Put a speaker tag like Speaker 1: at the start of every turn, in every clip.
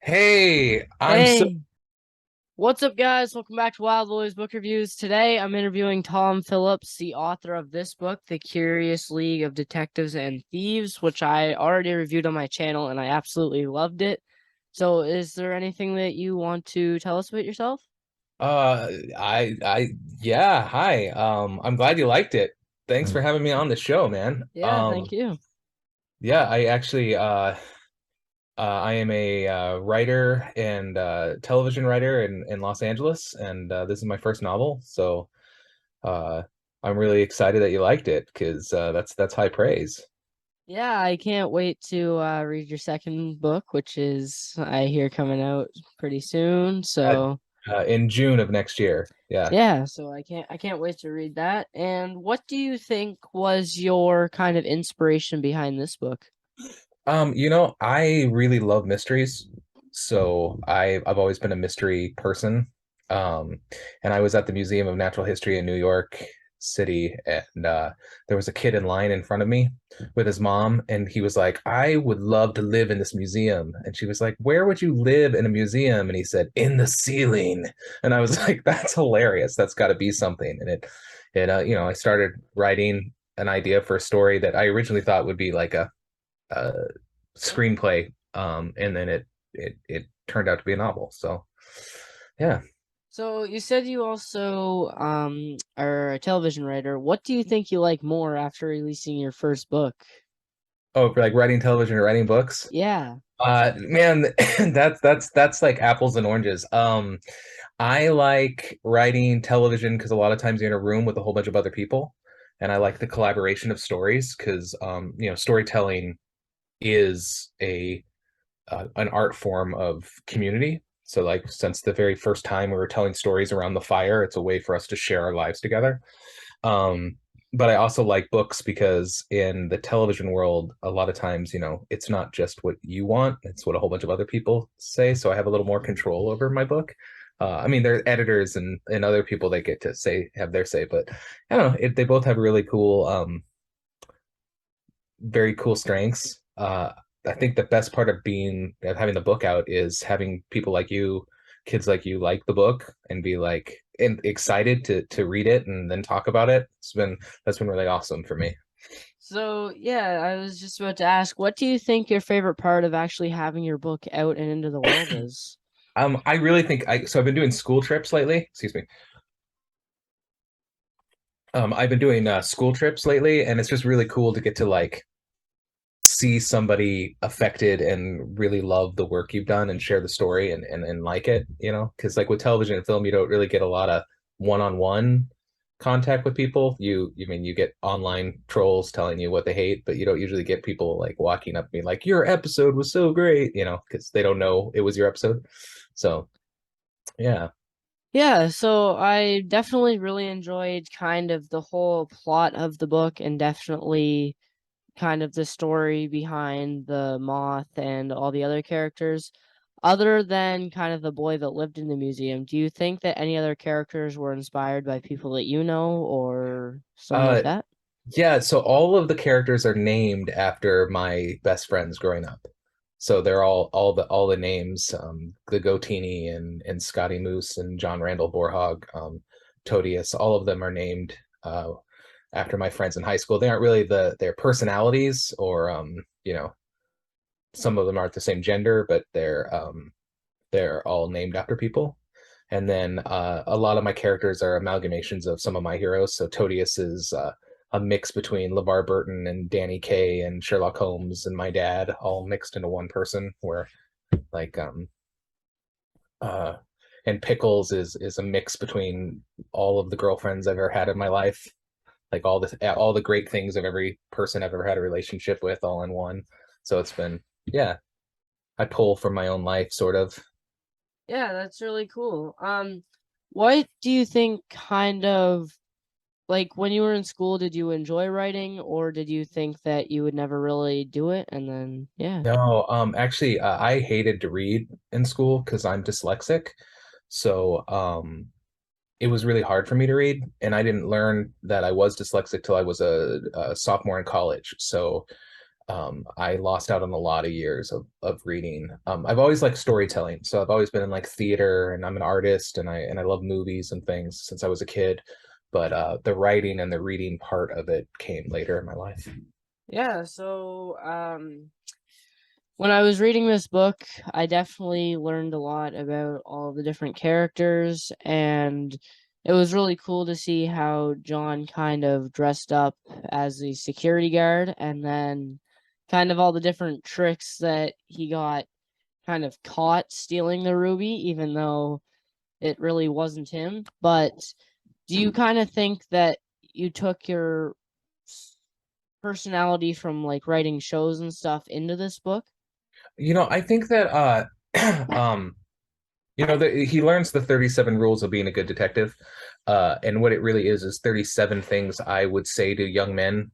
Speaker 1: Hey, I'm so
Speaker 2: Hey, what's up, guys? Welcome back to Wild Willie's Book Reviews. Today, I'm interviewing Tom Phillips, the author of this book, The Curious League of Detectives and Thieves, which I already reviewed on my channel and I absolutely loved it. So, is there anything that you want to tell us about yourself?
Speaker 1: I yeah, hi. I'm glad you liked it. Thanks for having me on the show, man.
Speaker 2: Yeah, thank you.
Speaker 1: Yeah, I actually I am a writer and television writer in Los Angeles, and this is my first novel, so uh I'm really excited that you liked it because that's high praise.
Speaker 2: Yeah, I can't wait to read your second book, which is, I hear, coming out pretty soon.
Speaker 1: Uh,
Speaker 2: So,
Speaker 1: in June of next year. Yeah.
Speaker 2: yeah, so I can't wait to read that. And what do you think was your kind of inspiration behind this book?
Speaker 1: I really love mysteries. So I've always been a mystery person. Um, and I was at the Museum of Natural History in New York City, and there was a kid in line in front of me with his mom, and he was like, "I would love to live in this museum." And she was like, "Where would you live in a museum?" And he said, "In the ceiling." And I was like, "That's hilarious. That's got to be something." And I started writing an idea for a story that I originally thought would be like a screenplay, and then it turned out to be a novel. So yeah.
Speaker 2: So you said you also are a television writer. What do you think you like more after releasing your first book?
Speaker 1: Oh, for like writing television or writing books.
Speaker 2: Yeah.
Speaker 1: Man, that's like apples and oranges. I like writing television because a lot of times you're in a room with a whole bunch of other people, and I like the collaboration of stories because storytelling is a an art form of community. So, like, since the very first time we were telling stories around the fire, it's a way for us to share our lives together. Um, but I also like books because in the television world, a lot of times, it's not just what you want, it's what a whole bunch of other people say. So I have a little more control over my book. I mean, there are editors and other people that get to have their say, but I don't know, they both have really cool, very cool strengths. I think the best part of having the book out is having people like you, kids like you, like the book and be like and excited to read it and then talk about it. That's been really awesome for me.
Speaker 2: So yeah, I was just about to ask, what do you think your favorite part of actually having your book out and into the world is?
Speaker 1: I really think I've been doing school trips lately. Excuse me. I've been doing school trips lately, and it's just really cool to get to like see somebody affected and really love the work you've done and share the story and like it, because like with television and film, you don't really get a lot of one-on-one contact with people. You mean you get online trolls telling you what they hate, but you don't usually get people like walking up to me like your episode was so great, because they don't know it was your episode. So yeah.
Speaker 2: Yeah, so I definitely really enjoyed kind of the whole plot of the book and definitely kind of the story behind the moth and all the other characters. Other than kind of the boy that lived in the museum, do you think that any other characters were inspired by people that you know or something like
Speaker 1: Uh
Speaker 2: that?
Speaker 1: yeah, so all of the characters are named after my best friends growing up. So they're all the names, the Gotini and Scotty Moose and John Randall Borhog, Todius, all of them are named after my friends in high school. They aren't really their personalities, or some of them aren't the same gender, but they're all named after people. And then a lot of my characters are amalgamations of some of my heroes. So Todius is a mix between LeVar Burton and Danny Kaye and Sherlock Holmes and my dad, all mixed into one person. Where like uh, and Pickles is a mix between all of the girlfriends I've ever had in my life, like all the great things of every person I've ever had a relationship with, all in one. So it's been, yeah, I pull from my own life, sort of.
Speaker 2: Yeah, that's really cool. What do you think kind of like when you were in school, did you enjoy writing or did you think that you would never really do it? And then, yeah.
Speaker 1: No, actually, I hated to read in school because I'm dyslexic. So, it was really hard for me to read, and I didn't learn that I was dyslexic till I was a sophomore in college. So, I lost out on a lot of years of reading. I've always liked storytelling, so I've always been in like theater, and I'm an artist, and I love movies and things since I was a kid. But the writing and the reading part of it came later in my life.
Speaker 2: Yeah, so when I was reading this book, I definitely learned a lot about all the different characters, and it was really cool to see how John kind of dressed up as a security guard, and then kind of all the different tricks that he got kind of caught stealing the ruby, even though it really wasn't him. But do you kind of think that you took your personality from like writing shows and stuff into this book?
Speaker 1: I think that um he learns the 37 rules of being a good detective. And what it really is 37 things I would say to young men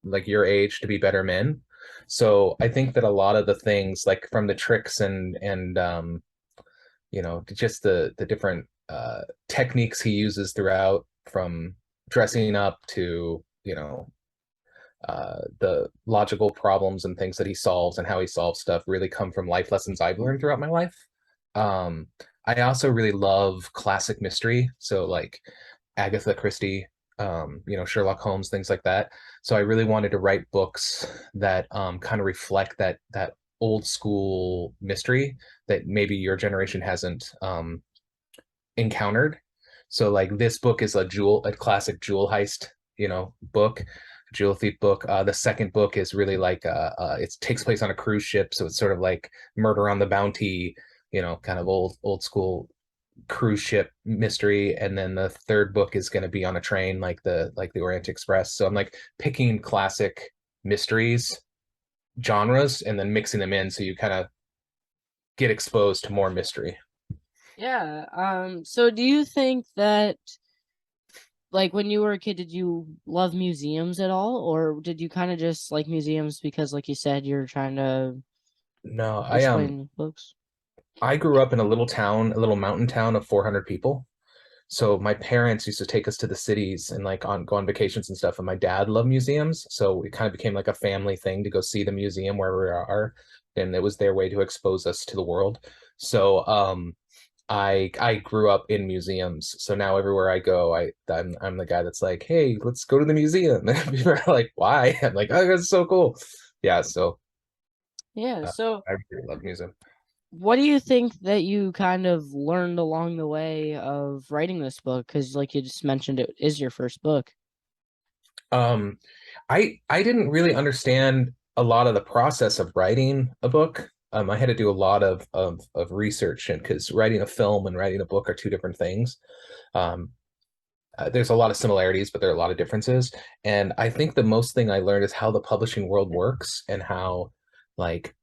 Speaker 1: like your age to be better men. So I think that a lot of the things like from the tricks and just the different techniques he uses throughout from dressing up to, the logical problems and things that he solves and how he solves stuff really come from life lessons I've learned throughout my life. Um, I also really love classic mystery, so like Agatha Christie, Sherlock Holmes, things like that. So I really wanted to write books that kind of reflect that old school mystery that maybe your generation hasn't encountered. So like this book is a classic jewel heist, book, jewel thief book. The second book is really like it takes place on a cruise ship, so it's sort of like Murder on the Bounty, kind of old school cruise ship mystery. And then the third book is going to be on a train, like the Orient Express. So I'm like picking classic mysteries genres and then mixing them in so you kind of get exposed to more mystery.
Speaker 2: Yeah. So do you think that like when you were a kid, did you love museums at all, or did you kind of just like museums because, like you said, you're trying to
Speaker 1: No,
Speaker 2: explain books?
Speaker 1: I grew up in a little town, a little mountain town of 400 people. So my parents used to take us to the cities and like go on vacations and stuff. And my dad loved museums, so it kind of became like a family thing to go see the museum where we are, and it was their way to expose us to the world. So I grew up in museums. So now everywhere I go, I'm the guy that's like, hey, let's go to the museum. And people are like, why? I'm like, oh, that's so cool. Yeah, so
Speaker 2: Yeah. So
Speaker 1: I really love museum.
Speaker 2: what do you think that you kind of learned along the way of writing this book? Because, like you just mentioned, it is your first book.
Speaker 1: Um, I didn't really understand a lot of the process of writing a book. I had to do a lot of research, and because writing a film and writing a book are two different things. Um, there's a lot of similarities, but there are a lot of differences. And I think the most thing I learned is how the publishing world works and how like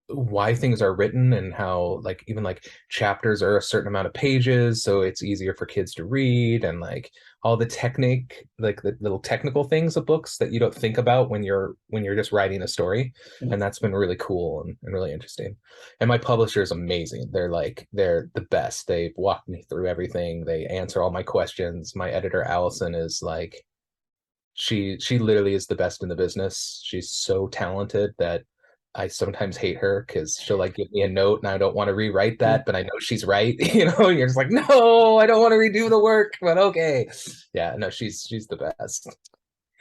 Speaker 1: why things are written and how like even like chapters are a certain amount of pages so it's easier for kids to read and like all the technique like the little technical things of books that you don't think about when you're just writing a story. And that's been really cool and really interesting. And my publisher is amazing. They're the best. They've walked me through everything. They answer all my questions. My editor Allison is like she literally is the best in the business. She's so talented that I sometimes hate her because she'll like give me a note and I don't want to rewrite
Speaker 2: Mm.
Speaker 1: that, but I know she's right. And you're just like, no, I don't want to redo the work, but okay. Yeah, no, she's the best.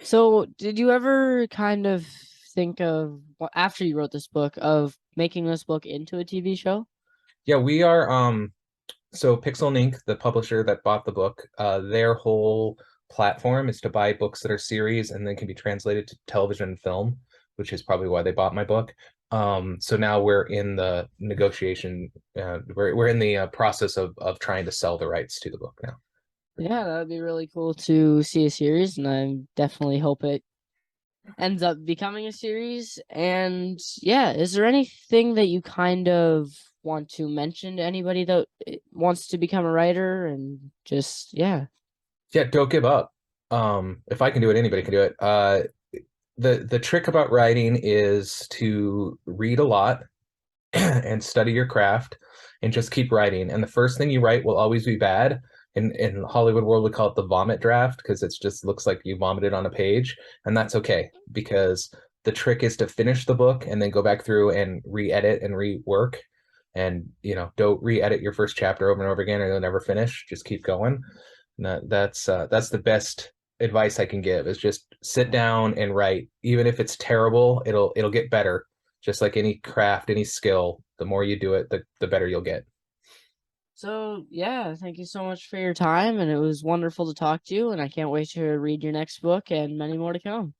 Speaker 2: So, did you ever kind of think of, after you wrote this book, of making this book into a TV show?
Speaker 1: Yeah, we are so Pixel+Ink, the publisher that bought the book, their whole platform is to buy books that are series and then can be translated to television and film, which is probably why they bought my book. So now we're in the negotiation, we're in the process of trying to sell the rights to the book now.
Speaker 2: Yeah, that would be really cool to see a series, and I definitely hope it ends up becoming a series. And yeah, is there anything that you kind of want to mention to anybody that wants to become a writer and just, yeah.
Speaker 1: Yeah, don't give up. If I can do it, anybody can do it. The trick about writing is to read a lot and study your craft and just keep writing. And the first thing you write will always be bad. in Hollywood world we call it the vomit draft because it's just looks like you vomited on a page, and that's okay because the trick is to finish the book and then go back through and re-edit and rework, and don't re-edit your first chapter over and over again or you'll never finish. Just keep going. And that's the best advice I can give is just sit down and write. Even if it's terrible, it'll get better. Just like any craft, any skill, the more you do it, the better you'll get.
Speaker 2: So, yeah, thank you so much for your time, and it was wonderful to talk to you, and I can't wait to read your next book and many more to come.